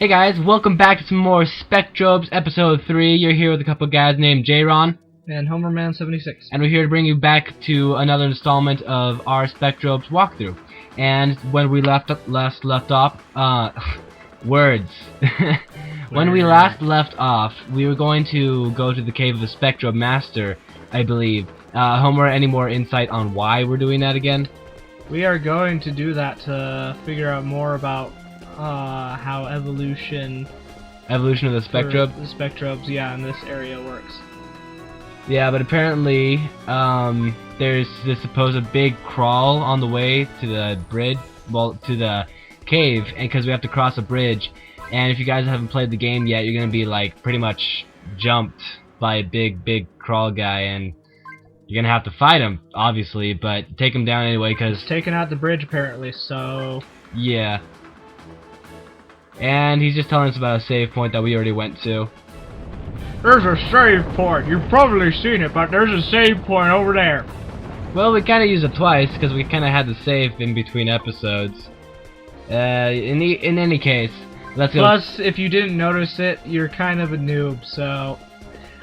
Hey guys, welcome back to some more Spectrobes episode 3. You're here with a couple guys named J-Ron and Homerman76. and we're here to bring you back to another installment of our Spectrobes walkthrough. And when we last left off, words. When we last left off, we were going to go to the cave of the Spectrobe Master, I believe. Homer, any more insight on why we're doing that again? We are going to do that to figure out more about how evolution of the Spectrobe? The Spectrobes, yeah, in this area works. Yeah, but apparently, there's this supposed big crawl on the way to the bridge, well, to the cave, and because we have to cross a bridge, and if you guys haven't played the game yet, you're gonna be like pretty much jumped by a big crawl guy, and you're gonna have to fight him, obviously, but take him down anyway, because he's taking out the bridge apparently, so yeah. And he's just telling us about a save point that we already went to. There's a save point. You've probably seen it, but there's a save point over there. Well, we kind of used it twice because we kind of had to save in between episodes. In any case, let's go. Plus, if you didn't notice it, you're kind of a noob, so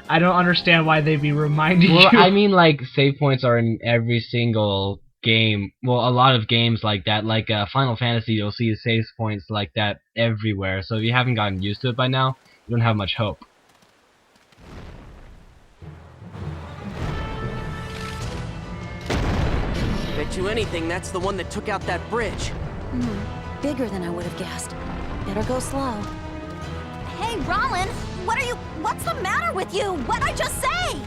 I don't understand why they'd be reminding you. Well, I mean, like, save points are in every single game. Well, a lot of games like that, like Final Fantasy, you'll see save points like that everywhere. So if you haven't gotten used to it by now, you don't have much hope. Bet you anything that's the one that took out that bridge. Bigger than I would have guessed. Better go slow. Hey, Rollin! What's the matter with you? What'd I just say?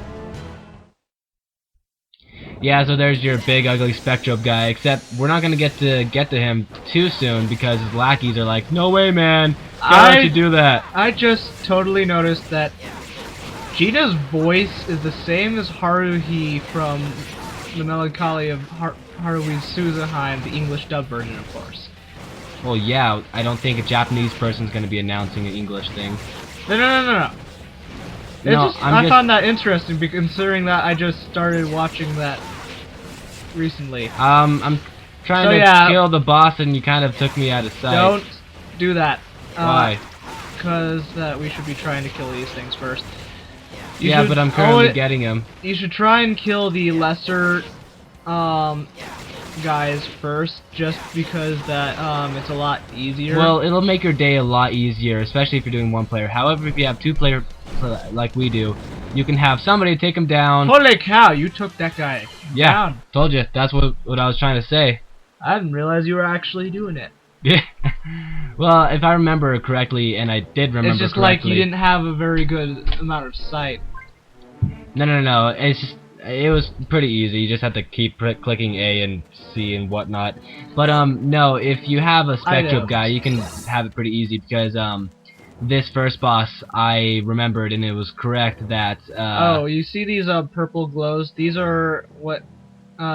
Yeah, so there's your big ugly Spectrobe guy, except we're not gonna get to him too soon because his lackeys are like, no way, man, can't let you do that. I just totally noticed that Gina's voice is the same as Haruhi from The Melancholy of Haruhi Suzuki, the English dub version, of course. Well, yeah, I don't think a Japanese person's gonna be announcing an English thing. No. I found that interesting, considering that I just started watching that recently. I'm trying to kill the boss, and you kind of took me out of sight. Don't do that. Why? Because we should be trying to kill these things first. Yeah, but I'm currently getting him. You should try and kill the lesser guys first, just because that it's a lot easier. Well, it'll make your day a lot easier, especially if you're doing one player. However, if you have two player like we do, you can have somebody take him down. Holy cow, you took that guy down. Told you. That's what I was trying to say. I didn't realize you were actually doing it. Yeah. Well, if I remember correctly, and I did remember correctly. It's just like you didn't have a very good amount of sight. No. It's just, it was pretty easy. You just have to keep clicking A and C and whatnot. But no, if you have a Spectrobe guy, you can have it pretty easy because this first boss I remembered, and it was correct that oh, you see these purple glows? These are what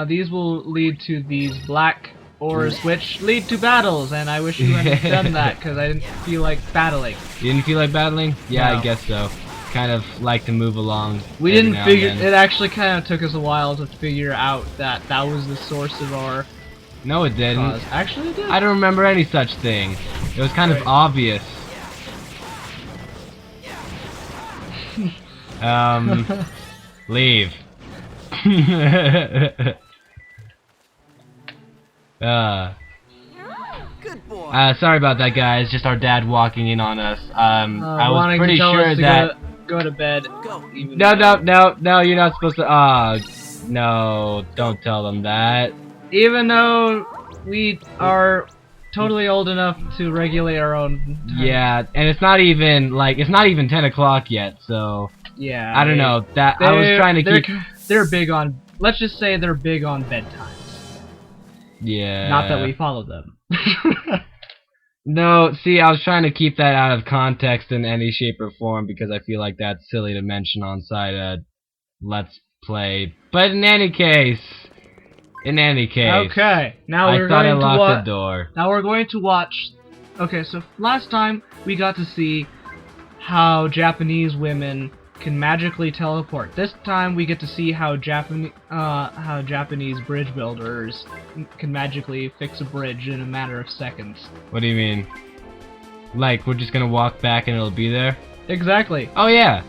these will lead to these black ores, which lead to battles, and I wish you hadn't done that because I didn't feel like battling. You didn't feel like battling? Yeah, No. I guess so. Kind of like to move along. We didn't figure. It actually kind of took us a while to figure out that that was the source of our. No, it didn't. Cause. Actually, it did. I don't remember any such thing. It was kind of obvious. Leave. Good boy. Sorry about that, guys. Just our dad walking in on us. I was pretty sure that. Go to bed. Go. No, you're not supposed to. No, don't tell them that. Even though we are totally old enough to regulate our own time. Yeah, and it's not even 10 o'clock yet, so. Yeah. I don't know. That I was trying to keep. They're big on. Let's just say they're big on bedtime. Yeah. Not that we follow them. No, see, I was trying to keep that out of context in any shape or form because I feel like that's silly to mention on side Let's Play. But in any case. Okay, now we're going going to lock the door. Now we're going to watch. Okay, so last time we got to see how Japanese women can magically teleport. This time we get to see how Japanese bridge builders can magically fix a bridge in a matter of seconds. What do you mean? Like, we're just gonna walk back and it'll be there? Exactly. Oh, yeah.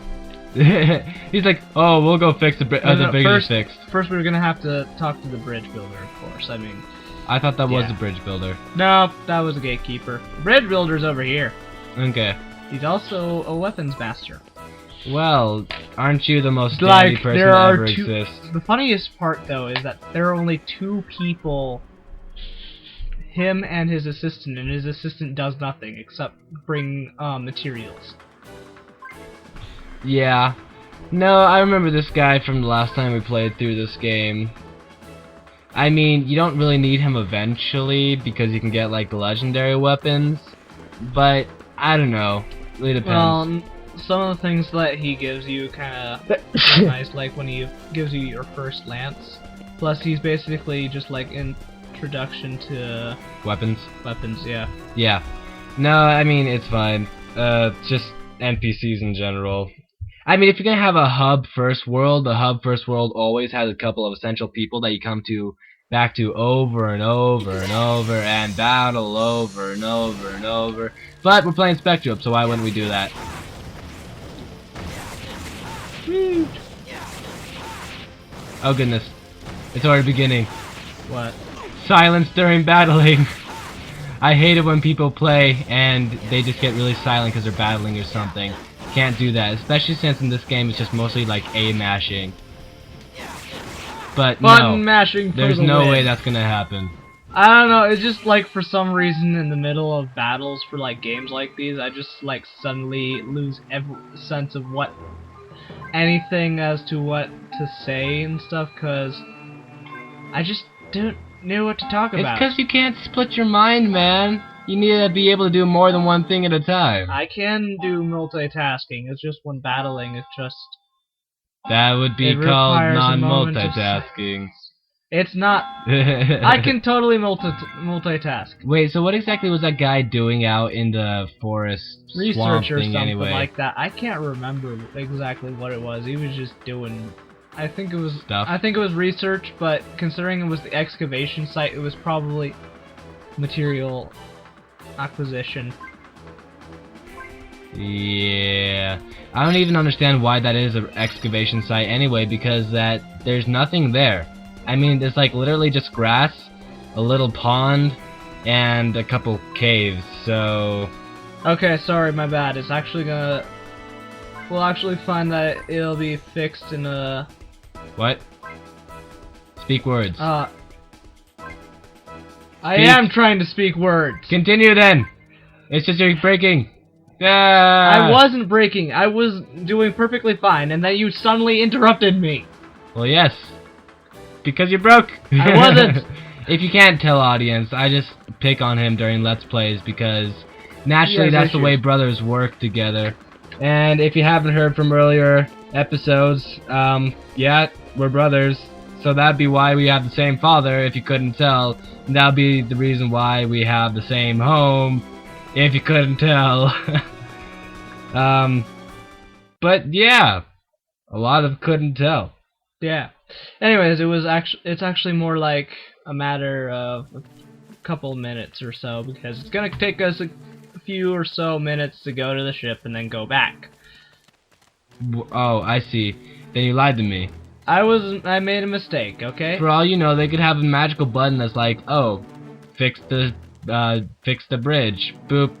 He's like, oh, we'll go fix the bridge. The bridge is fixed. First, we were gonna have to talk to the bridge builder, of course. I mean, I thought that was yeah. the bridge builder. No, that was a gatekeeper. Bridge builder's over here. Okay. He's also a weapons master. Well, aren't you the most dandy person there to are ever two. exist? The funniest part, though, is that there are only 2 people. Him and his assistant does nothing except bring materials. Yeah. No, I remember this guy from the last time we played through this game. I mean, you don't really need him eventually because you can get like legendary weapons, but I don't know. It depends. Well, some of the things that he gives you kind of nice, like when he gives you your first lance. Plus, he's basically just like introduction to Weapons? weapons. Yeah. Yeah. No, I mean, it's fine. Just NPCs in general. I mean, if you're gonna have a hub first world, the hub first world always has a couple of essential people that you come back to over and over and over and battle over and over and over. But we're playing Spectrobes, so why wouldn't we do that? Oh goodness. It's already beginning. What? Silence during battling. I hate it when people play and they just get really silent because they're battling or something. Can't do that, especially since in this game it's just mostly like A mashing. But Button no, mashing for there's the no win. way that's gonna happen. I don't know, it's just like for some reason in the middle of battles for like games like these, I just like suddenly lose every sense of anything as to what to say and stuff, cause I just don't know what to talk It's about. because you can't split your mind, man. You need to be able to do more than one thing at a time. I can do multitasking, it's just when battling, it's just... That would be It called requires a moment of non-multitasking. It's not... I can totally multitask. Wait, so what exactly was that guy doing out in the forest swamp Research or thing something anyway? like that. I can't remember exactly what it was. He was just doing... I think it was Stuff. I think it was research, but considering it was the excavation site, it was probably material acquisition. Yeah, I don't even understand why that is an excavation site anyway, because there's nothing there. I mean, it's like literally just grass, a little pond, and a couple caves, so... Okay, sorry, my bad. It's actually gonna... We'll actually find that it'll be fixed in a... What? Speak words. I am trying to speak words. Continue then! It's just you're breaking. I wasn't breaking. I was doing perfectly fine, and then you suddenly interrupted me. Well, yes. Because you broke. I wasn't. If you can't tell, audience, I just pick on him during Let's Plays because naturally that's the way brothers work together. And if you haven't heard from earlier episodes, yeah, we're brothers. So that'd be why we have the same father, if you couldn't tell. And that'd be the reason why we have the same home, if you couldn't tell. But yeah, a lot of couldn't tell. Yeah. Anyways, it's actually more like a matter of a couple minutes or so, because it's gonna take us a few or so minutes to go to the ship and then go back. Oh, I see. Then you lied to me. I made a mistake, okay? For all you know, they could have a magical button that's like, oh, fix the bridge. Boop.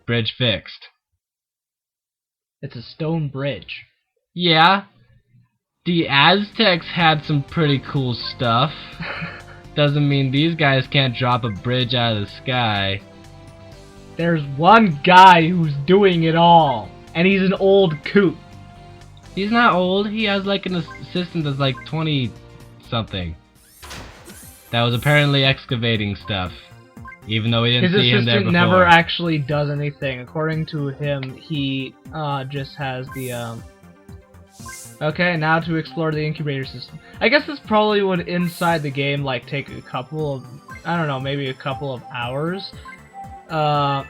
Bridge fixed. It's a stone bridge. Yeah. The Aztecs had some pretty cool stuff. Doesn't mean these guys can't drop a bridge out of the sky. There's one guy who's doing it all, and he's an old coot. He's not old. He has like an assistant that's like 20-something. That was apparently excavating stuff. Even though we didn't see him there before. His assistant never actually does anything. According to him, he just has the Okay, now to explore the incubator system. I guess this probably would inside the game like take a couple of, I don't know, maybe a couple of hours. Oh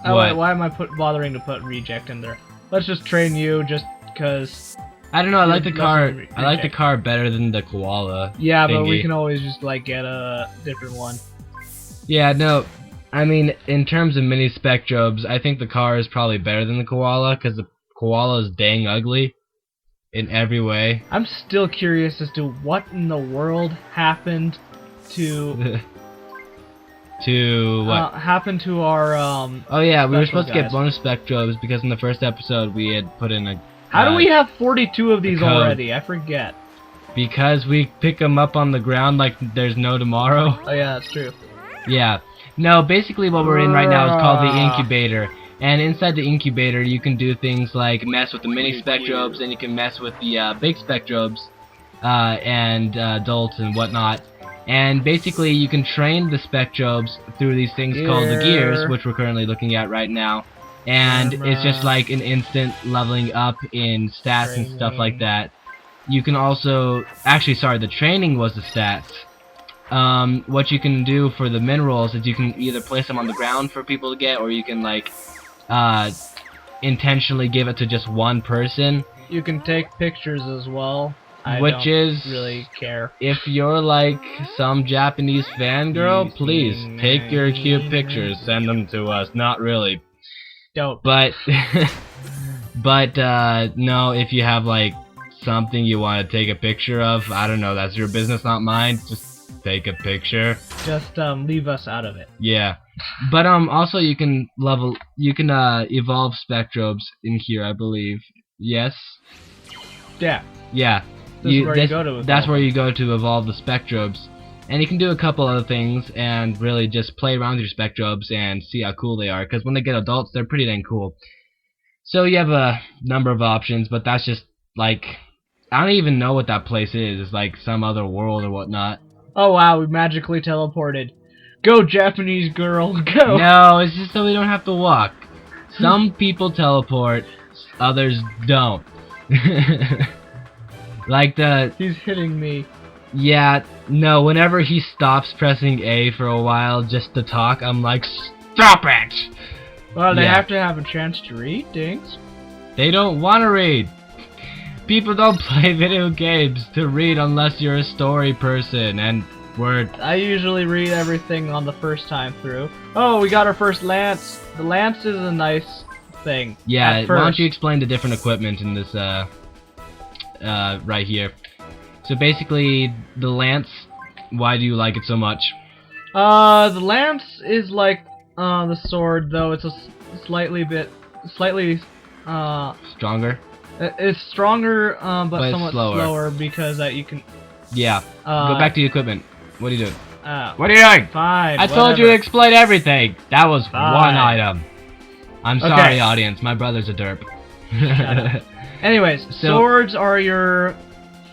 wait, why am I bothering to put reject in there? Let's just train you just because. I don't know, I like the car. I like the car better than the koala. Yeah, thingy. but we can always just like get a different one. Yeah, no. I mean, in terms of mini Spectrobes, I think the car is probably better than the koala, because the koala is dang ugly in every way. I'm still curious as to what in the world happened to To what? happened to our Oh yeah, we were special supposed to get guys. bonus Spectrobes because in the first episode we had put in a... How do we have 42 of these code. already? I forget. Because we pick them up on the ground like there's no tomorrow. Oh yeah, that's true. Yeah. No, basically what we're in right now is called the incubator. And inside the incubator you can do things like mess with the mini Spectrobes, and you can mess with the big Spectrobes, and adults and whatnot. And basically you can train the Spectrobes through these things called the gears, which we're currently looking at right now. And it's just like an instant leveling up in stats and stuff like that. You can also... Actually, sorry, the training was the stats. What you can do for the minerals is you can either place them on the ground for people to get, or you can, like, intentionally give it to just one person. You can take pictures as well. I Which don't is... really care. If you're like some Japanese fangirl, please take your cute pictures, send them to us. Not really. Dope. But, no, if you have, like, something you want to take a picture of, I don't know, that's your business, not mine. Just take a picture. Just leave us out of it. Yeah. But also you can evolve Spectrobes in here, I believe. Yes? Yeah. Yeah. This is where you go to evolve. That's where you go to evolve the Spectrobes. And you can do a couple other things and really just play around with your Spectrobes and see how cool they are, because when they get adults, they're pretty dang cool. So you have a number of options, but that's just, like, I don't even know what that place is. It's like some other world or whatnot. Oh wow, we magically teleported. Go, Japanese girl, go! No, it's just so we don't have to walk. Some people teleport, others don't. Like He's hitting me. Yeah, no, whenever he stops pressing A for a while just to talk, I'm like, stop it! Well, they Yeah. have to have a chance to read things. They don't want to read. People don't play video games to read unless you're a story person, and we're... I usually read everything on the first time through. Oh, we got our first lance. The lance is a nice thing. Yeah, at why don't first. you explain the different equipment in this, right here. So basically, the lance, why do you like it so much? The lance is like, the sword, though it's a slightly, Stronger? it's stronger, but it's somewhat slower. slower because you can, Yeah. Go back to the equipment. What are you doing? What are you doing? fine, I told you to whatever. explain everything. That was Fine. one item. I'm Okay. sorry, audience. My brother's a derp. up. Anyways, So- swords are your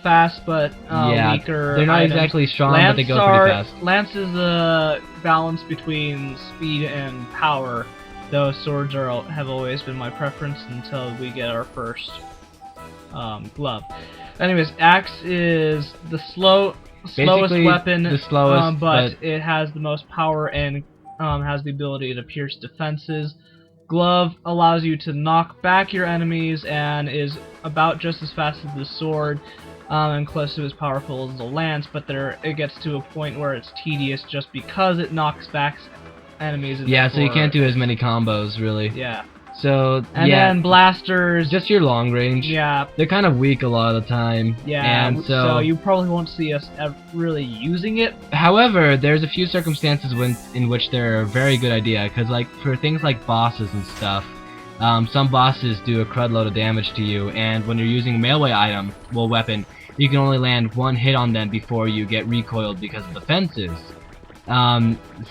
fast but Yeah, weaker they're not items. exactly strong, but they go pretty fast. Lance is a balance between speed and power, though swords have always been my preference until we get our first glove. Anyways, axe is the slowest Basically, weapon, the slowest, but it has the most power and has the ability to pierce defenses. Glove allows you to knock back your enemies and is about just as fast as the sword, and close to as powerful as the lance, but it gets to a point where it's tedious just because it knocks back enemies. And Yeah, so you therefore- can't do as many combos, really. Yeah. So, And yeah, then blasters. just your long range. Yeah. They're kind of weak a lot of the time. Yeah. And so you probably won't see us really using it. However, there's a few circumstances in which they're a very good idea, because like for things like bosses and stuff, some bosses do a crud load of damage to you, and when you're using a melee weapon, you can only land one hit on them before you get recoiled because of the fences.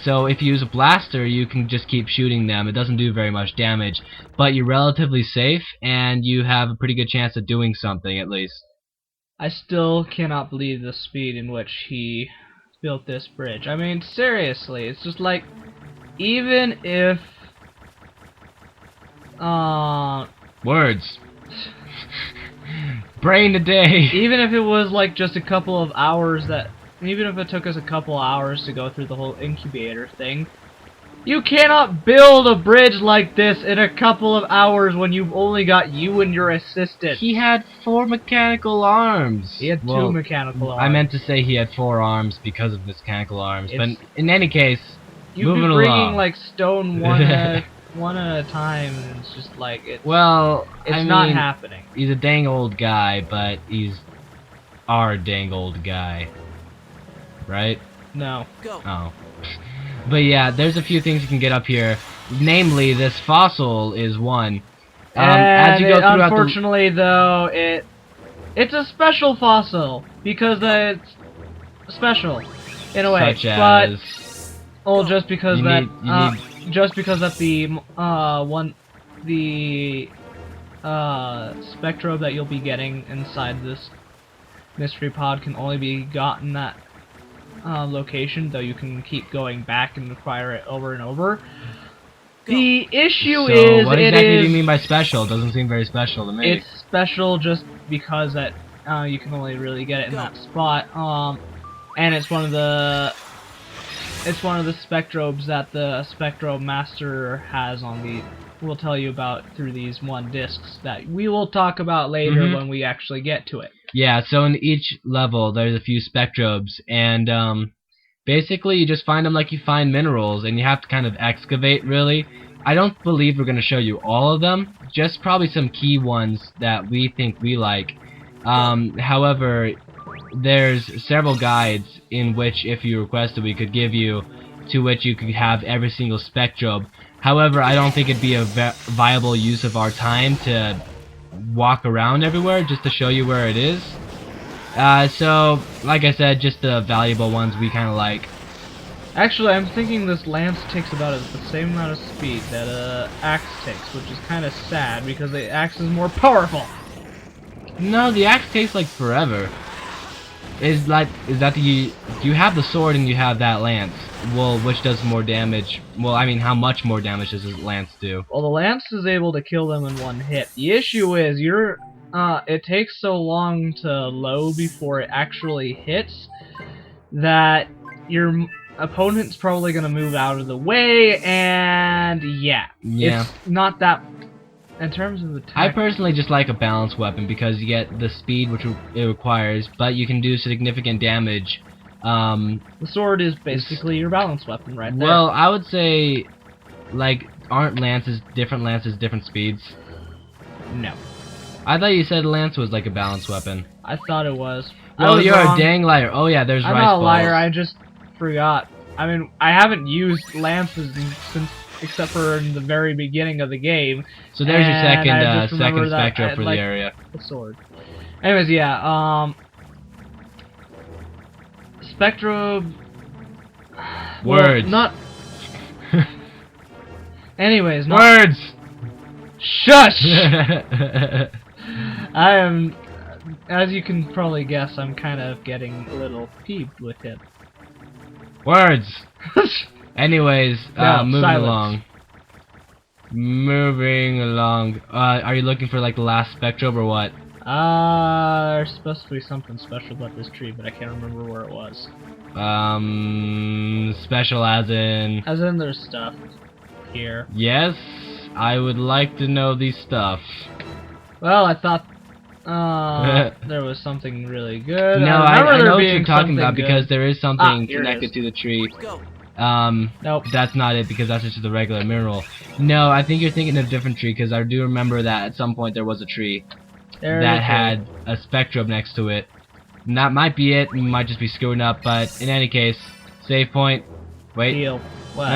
So if you use a blaster, you can just keep shooting them. It doesn't do very much damage, but you're relatively safe, and you have a pretty good chance of doing something at least. I still cannot believe the speed in which he built this bridge. I mean, seriously, it's just like, even if Words. Brain today. even if it was like just a couple of hours even if it took us a couple hours to go through the whole incubator thing, you cannot build a bridge like this in a couple of hours when you've only got you and your assistant. He had 4 mechanical arms. He had 2 Well, mechanical arms. I meant to say he had 4 arms because of his mechanical arms, but It's- in any case, you'd Moving be bringing along. like stone one at a time, and it's just like it's Well, it's not happening. He's a dang old guy, but he's our dang old guy, right? No. Go. Oh. But yeah, there's a few things you can get up here. Namely, this fossil is one. As you go throughout unfortunately, though, it's a special fossil because it's special in a way. such as Well, just because You that need- just because that the Spectrobe that you'll be getting inside this mystery pod can only be gotten at location, though you can keep going back and acquire it over and over. The issue so is what exactly do you mean by special? It doesn't seem very special to me. it's special just because that you can only really get it in that spot. And it's one of the Spectrobes that the Spectrobe Master has on the. We'll tell you about through these one discs that we will talk about later when we actually get to it. Yeah, so in each level there's a few Spectrobes, and basically you just find them like you find minerals, and you have to kind of excavate, really. I don't believe we're going to show you all of them, just probably some key ones that we think we like. However, there's several guides in which, if you requested, we could give you, to which you could have every single Spectrobe. However, I don't think it'd be a viable use of our time to walk around everywhere just to show you where it is. So, like I said, just the valuable ones we kind of like. Actually, I'm thinking this lance takes about the same amount of speed that a axe takes, which is kind of sad because the axe is more powerful. No, the axe takes like forever. You have the sword and you have that lance. Well, which does more damage? Well, I mean, how much more damage does the lance do? Well, the lance is able to kill them in one hit. The issue is it takes so long to load before it actually hits that your opponent's probably gonna move out of the way, and yeah. It's not that. In terms of attack, I personally just like a balanced weapon because you get the speed which it requires, but you can do significant damage. The sword is basically your balance weapon right there. Well, I would say, like, aren't different lances different speeds? No. I thought you said lance was like a balanced weapon. I thought it was. Well, you're wrong. a dang liar. Oh yeah, there's I'm rice not a balls. liar, I just forgot. I mean, I haven't used lances since, except for in the very beginning of the game. So there's your and I second just remember that Spectrum I for like the area. The sword. Anyways, yeah, Spectrobe... Words. Well, not... Anyways, not... Words! Shush! I am... As you can probably guess, I'm kind of getting a little peeved with him. Words! Anyways, Now, moving silence. along. Moving along. Are you looking for like the last Spectrobe or what? There's supposed to be something special about this tree, but I can't remember where it was. Special as in... As in, there's stuff here. Yes, I would like to know the stuff. Well, I thought there was something really good. No, I I know what being you're talking about good. because there is something here it connected is. to the tree. Go. Nope. That's not it because that's just the regular mineral. No, I think you're thinking of a different tree because I do remember that at some point there was a tree that had a Spectrobe next to it. And that might be it. We might just be screwing up, but in any case, save point. Wait. Deal. What?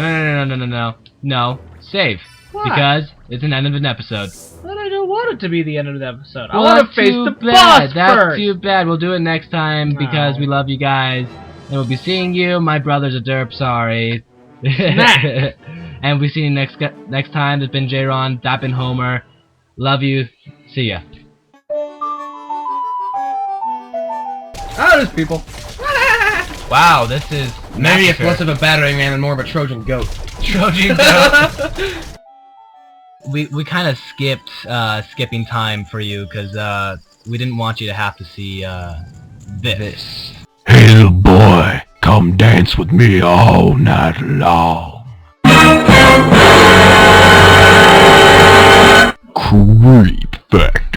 No. Save. What? Because it's an end of an episode. But I don't want it to be the end of the episode. Well, I want to that's face too the bad. boss That's first. too bad. We'll do it next time because No. we love you guys. And we'll be seeing you. My brother's a derp, sorry. Smack. And we'll see you next time. It's been J-Ron, that been Homer. Love you. See ya. Oh, there's people. Wow, this is Maybe it's less of a battering ram and more of a Trojan goat. Trojan goat. we kind of skipped skipping time for you because we didn't want you to have to see this. Hey little boy, come dance with me all night long. Creep Factor.